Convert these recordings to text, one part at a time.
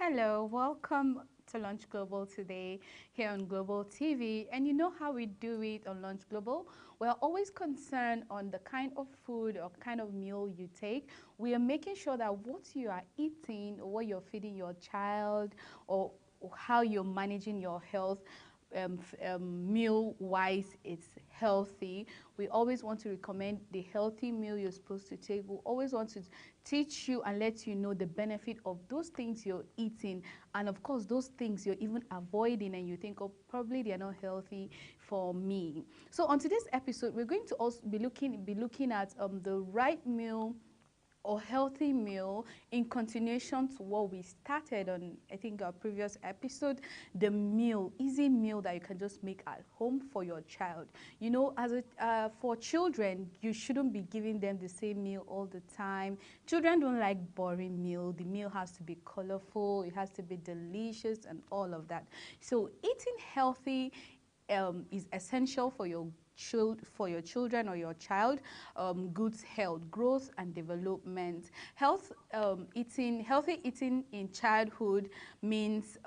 Hello, welcome to Lunch Global today here on Global TV. And you know how we do it on Lunch Global? We're always concerned on the kind of food or kind of meal you take. We are making sure that what you are eating or what you're feeding your child or how you're managing your health meal-wise, it's healthy. We always want to recommend the healthy meal you're supposed to take. We always want to teach you and let you know the benefit of those things you're eating, and of course those things you're even avoiding and you think, oh, probably they're not healthy for me. So on today's episode, we're going to also be looking at the right meal or healthy meal in continuation to what we started on, I think, our previous episode, the meal, easy meal that you can just make at home for your child. You know, for children, you shouldn't be giving them the same meal all the time. Children don't like boring meal. The meal has to be colorful, it has to be delicious and all of that. So eating healthy is essential for your children or your child, good health, growth and development. Healthy eating in childhood means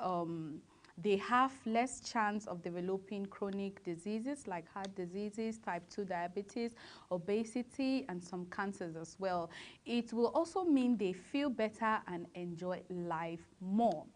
they have less chance of developing chronic diseases like heart diseases, type 2 diabetes, obesity, and some cancers as well. It will also mean they feel better and enjoy life more.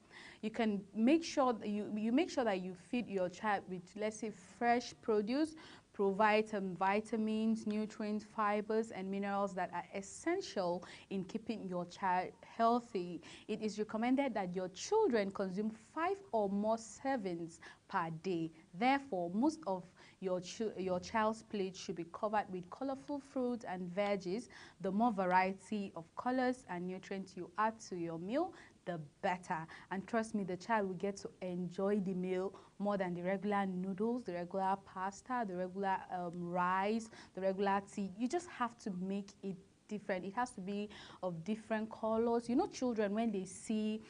You can make sure that you make sure that you feed your child with, let's say, fresh produce, provide vitamins, nutrients, fibers, and minerals that are essential in keeping your child healthy. It is recommended that your children consume 5 or more servings per day. Therefore, most of your child's plate should be covered with colorful fruits and veggies. The more variety of colors and nutrients you add to your meal, the better. And trust me, the child will get to enjoy the meal more than the regular noodles, the regular pasta, the regular rice, the regular tea. You just have to make it different. It has to be of different colors. You know, children, when they see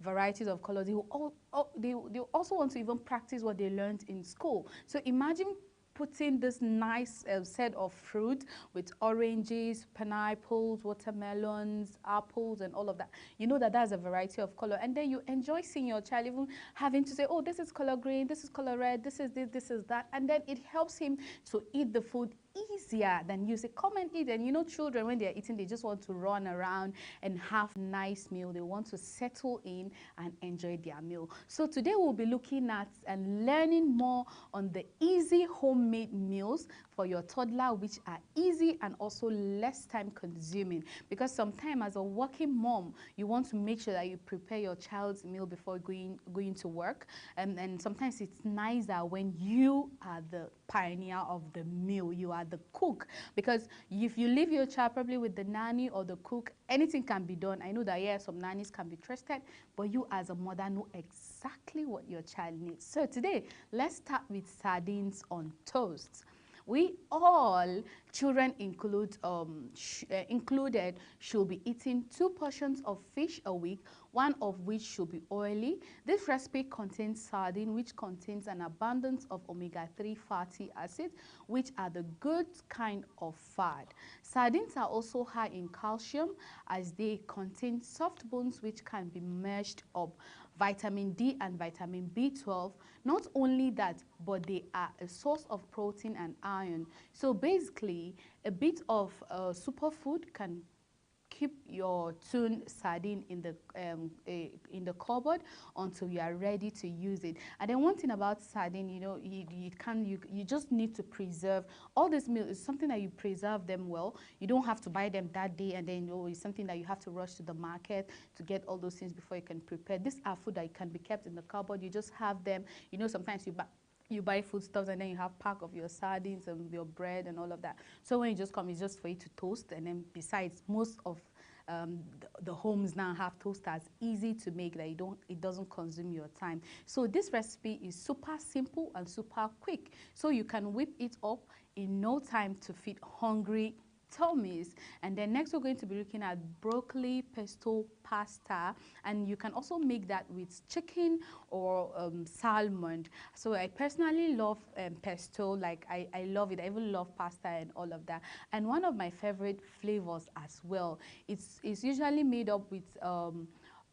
varieties of colors, they will also want to even practice what they learned in school. So imagine putting this nice set of fruit with oranges, pineapples, watermelons, apples, and all of that. You know that that's a variety of color, and then you enjoy seeing your child even having to say, oh, this is color green, this is color red, this is this, this is that, and then it helps him to eat the food easier than you say, come and eat. And you know, children, when they're eating, they just want to run around and have a nice meal. They want to settle in and enjoy their meal. So today we'll be looking at and learning more on the easy homemade meals for your toddler, which are easy and also less time consuming. Because sometimes as a working mom, you want to make sure that you prepare your child's meal before going to work. And sometimes it's nicer when you are the pioneer of the meal, you are the cook. Because if you leave your child probably with the nanny or the cook, anything can be done. I know that, yeah, some nannies can be trusted, but you as a mother know exactly what your child needs. So today, let's start with sardines on toast. We all, children included, should be eating 2 portions of fish a week, one of which should be oily. This recipe contains sardine, which contains an abundance of omega-3 fatty acids, which are the good kind of fat. Sardines are also high in calcium as they contain soft bones which can be mashed up, vitamin D and vitamin B12. Not only that, but they are a source of protein and iron. So basically, a bit of superfood can keep your tuned sardine in the cupboard until you are ready to use it. And then one thing about sardine, you know, you just need to preserve all this meal. Is something that you preserve them well. You don't have to buy them that day and then, oh, it's something that you have to rush to the market to get all those things before you can prepare. These are food that can be kept in the cupboard. You just have them. You know, sometimes you buy foodstuffs and then you have pack of your sardines and your bread and all of that. So when you just come, it's just for you to toast. And then besides, most of the homes now have toasters, easy to make, that it doesn't consume your time. So this recipe is super simple and super quick. So you can whip it up in no time to feed hungry tummies. And then next we're going to be looking at broccoli pesto pasta, and you can also make that with chicken or salmon. So I personally love pesto, like I love it. I even love pasta and all of that. And one of my favorite flavors as well, it's usually made up with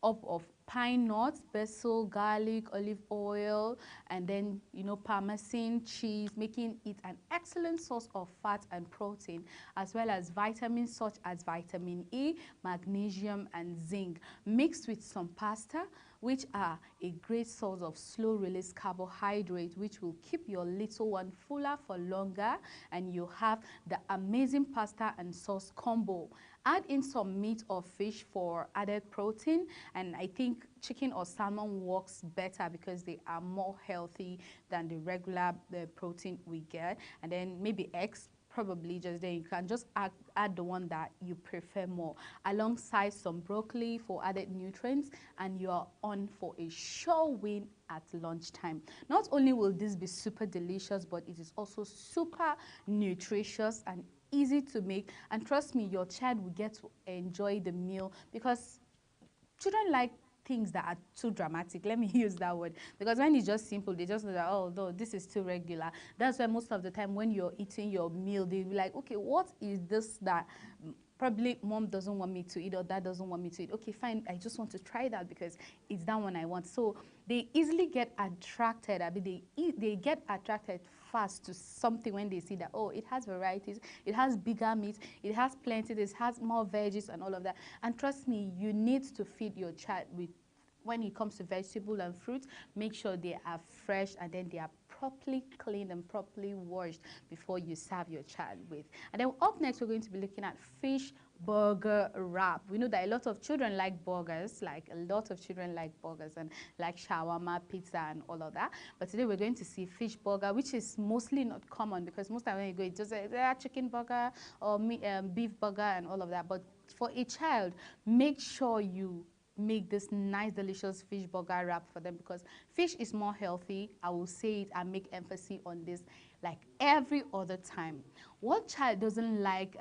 up of pine nuts, basil, garlic, olive oil, and then, you know, parmesan cheese, making it an excellent source of fat and protein, as well as vitamins such as vitamin E, magnesium, and zinc, mixed with some pasta, which are a great source of slow-release carbohydrate, which will keep your little one fuller for longer, and you have the amazing pasta and sauce combo. Add in some meat or fish for added protein, and I think chicken or salmon works better because they are more healthy than the regular protein we get. And then maybe eggs, probably just then you can just add the one that you prefer more, alongside some broccoli for added nutrients, and you're on for a sure win at lunchtime. Not only will this be super delicious, but it is also super nutritious and easy to make, and trust me, your child will get to enjoy the meal, because children like things that are too dramatic. Let me use that word, because when it's just simple, they just know that, oh no, this is too regular. That's why most of the time when you're eating your meal, they'll be like, okay, what is this that probably mom doesn't want me to eat, or dad doesn't want me to eat? Okay, fine, I just want to try that because it's that one I want. So they easily get attracted. I mean, they get attracted fast to something when they see that, oh, it has varieties, it has bigger meat, it has plenty, it has more veggies and all of that. And trust me, you need to feed your child with, when it comes to vegetable and fruit, make sure they are fresh, and then they are properly cleaned and properly washed before you serve your child with. And then up next, we're going to be looking at fish burger wrap. We know that a lot of children like burgers, like a lot of children like burgers and like shawarma, pizza, and all of that. But today we're going to see fish burger, which is mostly not common, because most time when you go, it's just a chicken burger or beef burger and all of that. But for a child, make sure you make this nice delicious fish burger wrap for them, because fish is more healthy. I will say it and make emphasis on this like every other time. What child doesn't like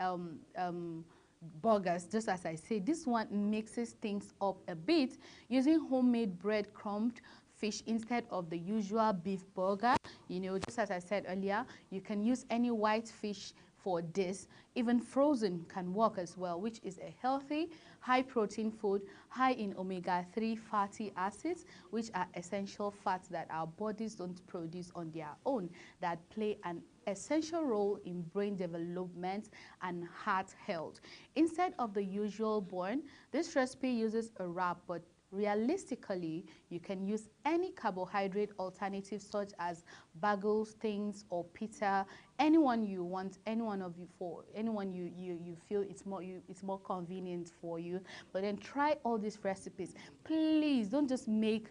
burgers? Just as I say, this one mixes things up a bit, using homemade bread-crumbed fish instead of the usual beef burger. You know, just as I said earlier, you can use any white fish for this. Even frozen can work as well, which is a healthy, high protein food, high in omega-3 fatty acids, which are essential fats that our bodies don't produce on their own, that play an essential role in brain development and heart health. Instead of the usual bun, this recipe uses a wrap, but realistically, you can use any carbohydrate alternative such as bagels, things, or pita, anyone you want, anyone of you, for anyone you feel it's more convenient for you. But then try all these recipes. Please don't just make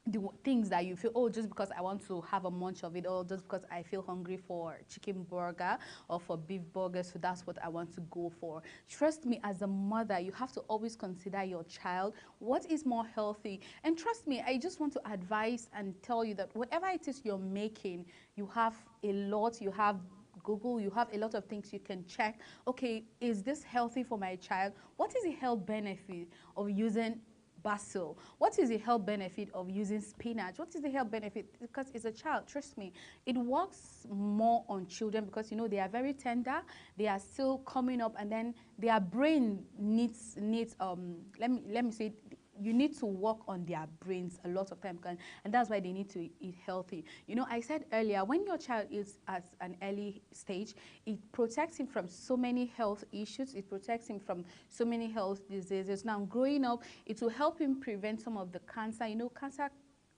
the things that you feel, oh, just because I want to have a munch of it, or just because I feel hungry for chicken burger or for beef burger, so that's what I want to go for. Trust me, as a mother, you have to always consider your child, what is more healthy. And trust me, I just want to advise and tell you that whatever it is you're making, you have a lot, you have Google, you have a lot of things you can check. Okay, is this healthy for my child? What is the health benefit of using basil? What is the health benefit of using spinach? What is the health benefit? Because it's a child, trust me, it works more on children, because you know they are very tender, they are still coming up, and then their brain needs let me say, you need to work on their brains a lot of time, and that's why they need to eat healthy. You know, I said earlier, when your child is at an early stage, it protects him from so many health issues, it protects him from so many health diseases. Now, growing up, it will help him prevent some of the cancer. You know, cancer,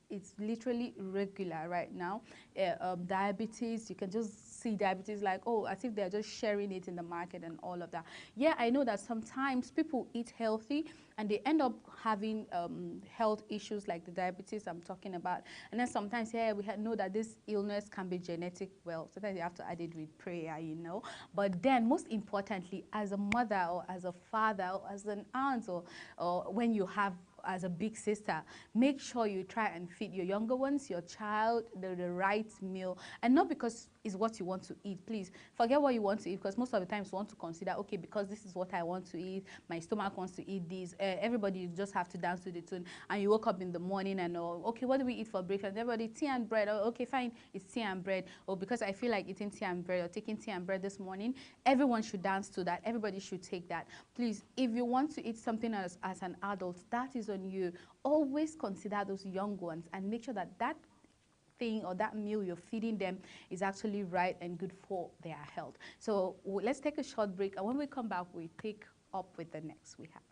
it's literally regular right now. Diabetes, you can just see diabetes like, oh, as if they're just sharing it in the market and all of that. Yeah, I know that sometimes people eat healthy and they end up having health issues like the diabetes I'm talking about. And then sometimes, yeah, we know that this illness can be genetic. Well, sometimes you have to add it with prayer, you know. But then, most importantly, as a mother or as a father or as an aunt, or when you have as a big sister, make sure you try and feed your younger ones, your child, the right meal. And not because it's what you want to eat. Please forget what you want to eat, because most of the times you want to consider, okay, because this is what I want to eat, my stomach wants to eat this. Everybody just have to dance to the tune, and you woke up in the morning and, oh, okay, what do we eat for breakfast? Everybody, tea and bread. Oh, okay, fine, it's tea and bread. Or because I feel like eating tea and bread or taking tea and bread this morning, everyone should dance to that. Everybody should take that. Please, if you want to eat something as an adult, that is on you, always consider those young ones and make sure that that thing or that meal you're feeding them is actually right and good for their health. So let's take a short break, and when we come back, we pick up with the next we have.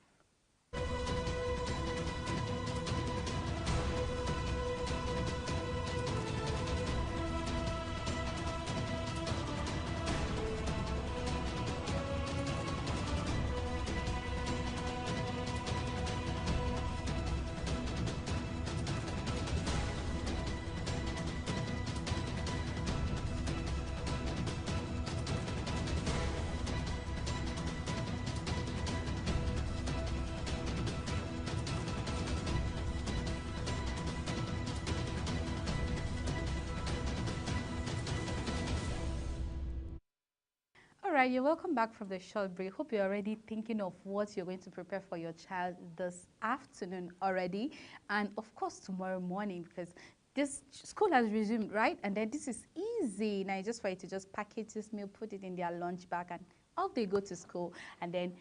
All right, you're welcome back from the short break. Hope you're already thinking of what you're going to prepare for your child this afternoon already, and of course tomorrow morning, because this school has resumed, right? And then this is easy now, just for you to just package this meal, put it in their lunch bag, and off they go to school, and then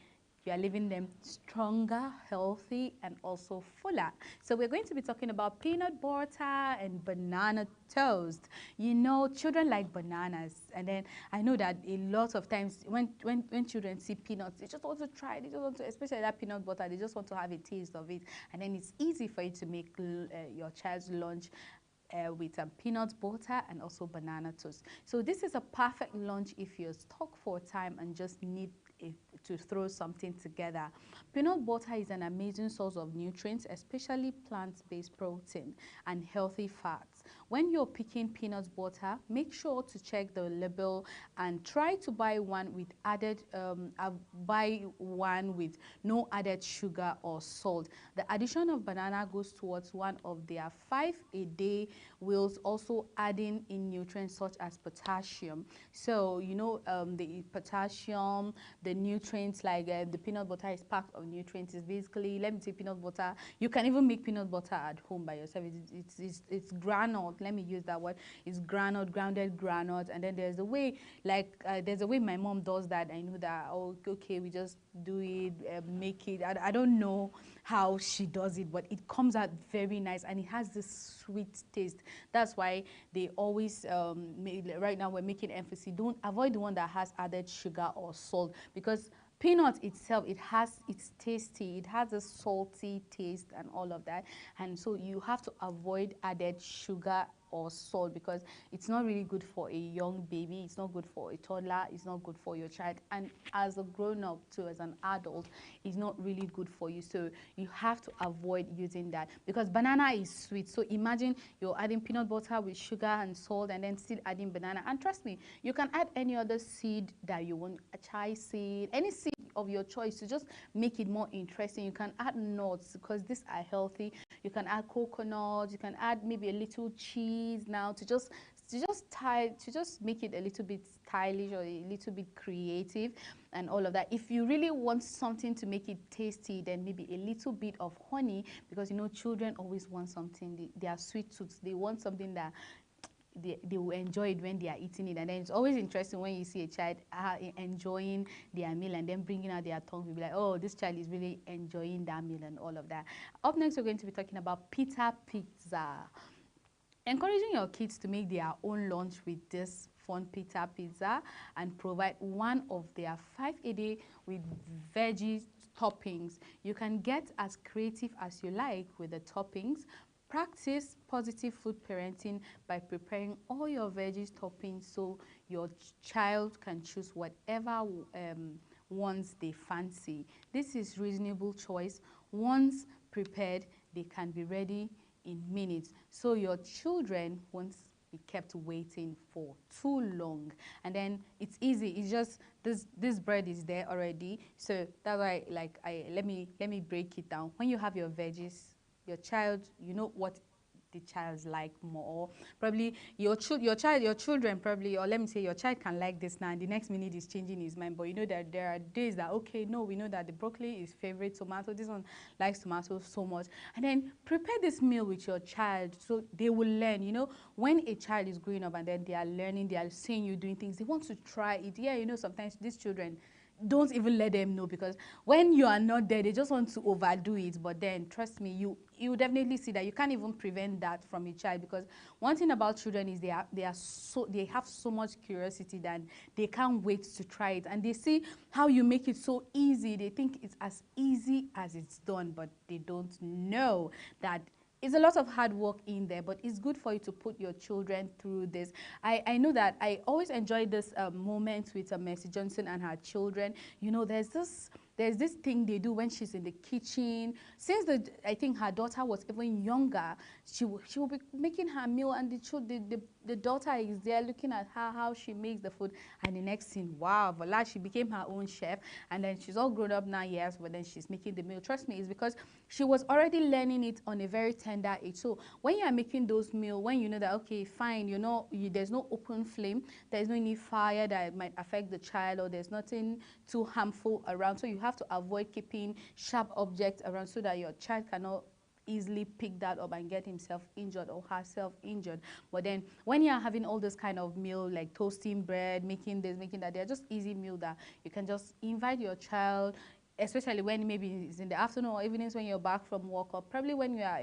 you are leaving them stronger, healthy, and also fuller. So we're going to be talking about peanut butter and banana toast. You know, children like bananas, and then I know that a lot of times when children see peanuts, they just want to try it. They just want to, especially that peanut butter, they just want to have a taste of it. And then it's easy for you to make your child's lunch with peanut butter and also banana toast. So this is a perfect lunch if you're stuck for time and just need to throw something together. Peanut butter is an amazing source of nutrients, especially plant-based protein and healthy fats. When you're picking peanut butter, make sure to check the label and try to buy one with no added sugar or salt. The addition of banana goes towards one of their 5-a-day meals, also adding in nutrients such as potassium. So you know, the potassium, the nutrients, like the peanut butter is packed of nutrients. Is basically, let me say, peanut butter. You can even make peanut butter at home by yourself. It's granite. Let me use that word. It's granite, grounded granite, and then there's a way, there's a way my mom does that. I know that. Oh, okay, we just do it, make it. I don't know how she does it, but it comes out very nice, and it has this sweet taste. That's why they always right now we're making emphasis, don't avoid the one that has added sugar or salt, because peanut itself, it's tasty, it has a salty taste and all of that, and so you have to avoid added sugar or salt, because it's not really good for a young baby, it's not good for a toddler, it's not good for your child, and as a grown-up too, as an adult, it's not really good for you. So you have to avoid using that, because banana is sweet. So imagine you're adding peanut butter with sugar and salt and then still adding banana, and trust me, you can add any other seed that you want, a chai seed, any seed of your choice, to just make it more interesting. You can add nuts, because these are healthy. You can add coconut, you can add maybe a little cheese now, to just make it a little bit stylish or a little bit creative and all of that. If you really want something to make it tasty, then maybe a little bit of honey, because you know children always want something, they are sweet tooth, they want something that they will enjoy it when they are eating it. And then it's always interesting when you see a child enjoying their meal and then bringing out their tongue. You'll be like, oh, this child is really enjoying that meal and all of that. Up next, we're going to be talking about pita pizza. Encouraging your kids to make their own lunch with this fun pita pizza and provide one of their 5-a-day with veggie toppings. You can get as creative as you like with the toppings. Practice positive food parenting by preparing all your veggies toppings so your child can choose whatever ones they fancy. This is reasonable choice. Once prepared, they can be ready in minutes, so your children won't be kept waiting for too long. And then it's easy, it's just this bread is there already, so that's why, like, let me break it down. When you have your veggies, your child, you know what the child's like more. Probably your children probably, or let me say your child can like this now, and the next minute is changing his mind. But you know that there are days that, okay, no, we know that the broccoli is favorite tomato, this one likes tomatoes so much. And then prepare this meal with your child, so they will learn. You know, when a child is growing up and then they are learning, they are seeing you doing things, they want to try it. Yeah, you know, sometimes these children, don't even let them know, because when you are not there, they just want to overdo it. But then trust me, you definitely see that you can't even prevent that from a child, because one thing about children is they have so much curiosity that they can't wait to try it, and they see how you make it so easy. They think it's as easy as it's done, but they don't know that it's a lot of hard work in there. But it's good for you to put your children through this. I know that I always enjoy this moment with Mercy Johnson and her children. You know, there's this thing they do when she's in the kitchen. Since I think her daughter was even younger, she will be making her meal, and the daughter is there looking at her, how she makes the food, and the next thing, wow, voila, she became her own chef. And then she's all grown up now, yes, but then she's making the meal. Trust me, it's because she was already learning it on a very tender age. So when you are making those meals, when you know that, okay, fine, you know, there's no open flame, there's no any fire that might affect the child, or there's nothing too harmful around. So you have to avoid keeping sharp objects around so that your child cannot easily pick that up and get himself injured or herself injured. But then when you are having all this kind of meal, like toasting bread, making this, making that, they're just easy meal that you can just invite your child, especially when maybe it's in the afternoon or evenings when you're back from work, or probably when you are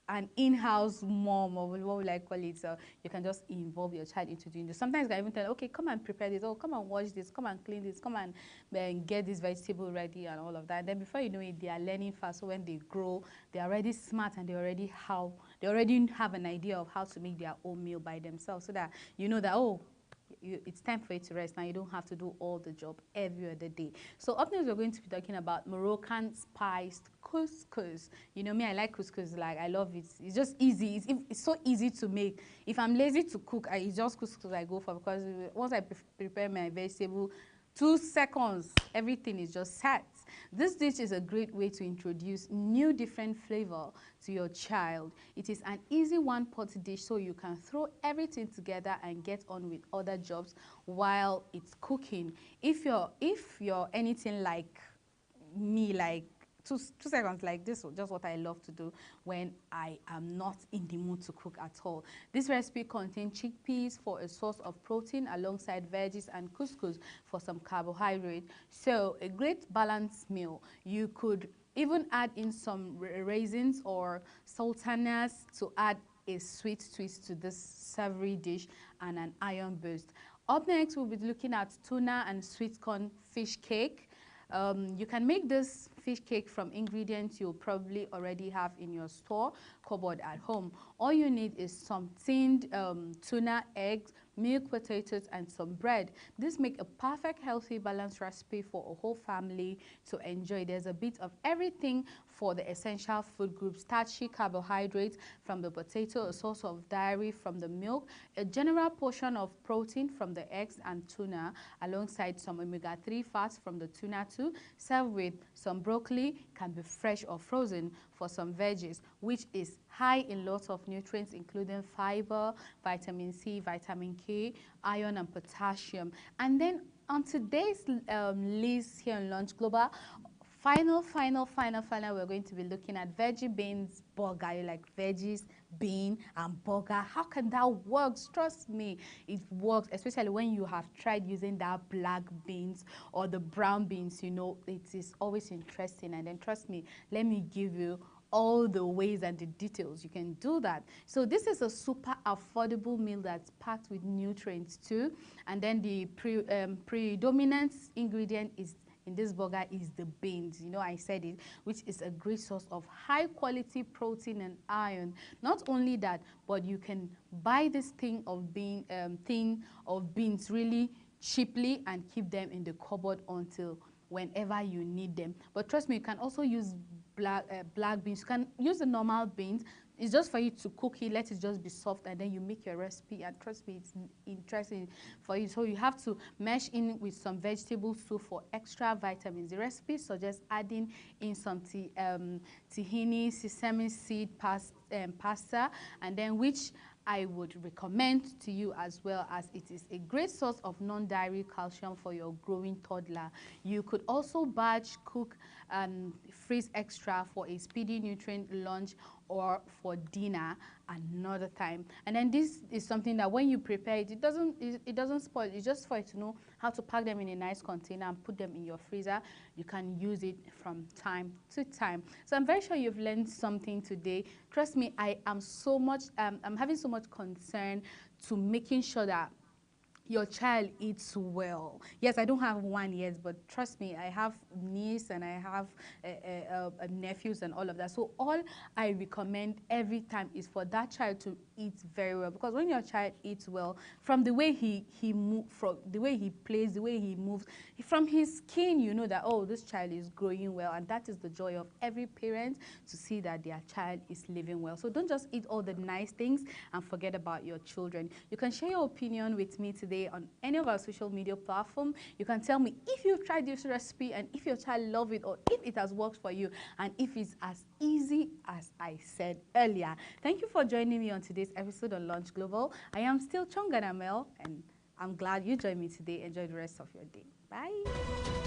an in-house mom, or what would I call it, so you can just involve your child into doing this. Sometimes I even tell, okay, come and prepare this, oh, come and wash this, come and clean this, come and get this vegetable ready and all of that. Then before you know it, they are learning fast. So when they grow, they're already smart, and they already have an idea of how to make their own meal by themselves, so that you know that, oh, it's time for you to rest now. You don't have to do all the job every other day. So up next, we're going to be talking about Moroccan spiced couscous. You know me, I like couscous. Like, I love it. It's just easy. It's so easy to make. If I'm lazy to cook, it's just couscous I go for, because once I prepare my vegetable, 2 seconds, everything is just set. This dish is a great way to introduce new different flavor to your child. It is an easy one-pot dish, so you can throw everything together and get on with other jobs while it's cooking. If you're anything like me, like 2 seconds, like this is just what I love to do when I am not in the mood to cook at all. This recipe contains chickpeas for a source of protein alongside veggies, and couscous for some carbohydrate. So a great balanced meal. You could even add in some raisins or sultanas to add a sweet twist to this savory dish and an iron boost. Up next, we'll be looking at tuna and sweet corn fish cake. You can make this fish cake from ingredients you'll probably already have in your store cupboard at home. All you need is some tinned tuna, eggs, milk, potatoes, and some bread. This makes a perfect, healthy, balanced recipe for a whole family to enjoy. There's a bit of everything for the essential food groups: starchy carbohydrates from the potato, a source of dairy from the milk, a general portion of protein from the eggs and tuna, alongside some omega-3 fats from the tuna too. Served with some broccoli, can be fresh or frozen, for some veggies, which is high in lots of nutrients, including fiber, vitamin C, vitamin K, iron, and potassium. And then on today's list here on Lunch Global, final, we're going to be looking at veggie beans burger. You like veggies, bean, and burger? How can that work? Trust me, it works, especially when you have tried using that black beans or the brown beans. You know, it is always interesting. And then trust me, let me give you all the ways and the details you can do that. So this is a super affordable meal that's packed with nutrients too. And then the predominant ingredient is in this burger is the beans. You know, I said it, which is a great source of high quality protein and iron. Not only that, but you can buy this thing of beans really cheaply and keep them in the cupboard until whenever you need them. But trust me, you can also use black beans. You can use the normal beans. It's just for you to cook it, let it just be soft, and then you make your recipe. And trust me, it's interesting for you. So you have to mash in with some vegetable soup for extra vitamins. The recipe suggests adding in some tahini, sesame seed pasta, and then which I would recommend to you, as well as it is a great source of non-dairy calcium for your growing toddler. You could also batch cook freeze extra for a speedy nutrient lunch or for dinner another time. And then this is something that when you prepare it, it doesn't spoil. It's just for you to know how to pack them in a nice container and put them in your freezer. You can use it from time to time. So I'm very sure you've learned something today. Trust me, I'm having so much concern to making sure that your child eats well. Yes, I don't have one yet, but trust me, I have niece and I have nephews and all of that. So all I recommend every time is for that child to eat very well, because when your child eats well, from the way he moves, from the way he plays, the way he moves, from his skin, you know that, oh, this child is growing well, and that is the joy of every parent, to see that their child is living well. So don't just eat all the nice things and forget about your children. You can share your opinion with me today on any of our social media platform. You can tell me if you've tried this recipe and if your child loves it, or if it has worked for you, and if it's as easy as I said earlier. Thank you for joining me on today's episode on Lunch Global. I am still Chonga Namel, and I'm glad you joined me today. Enjoy the rest of your day. Bye.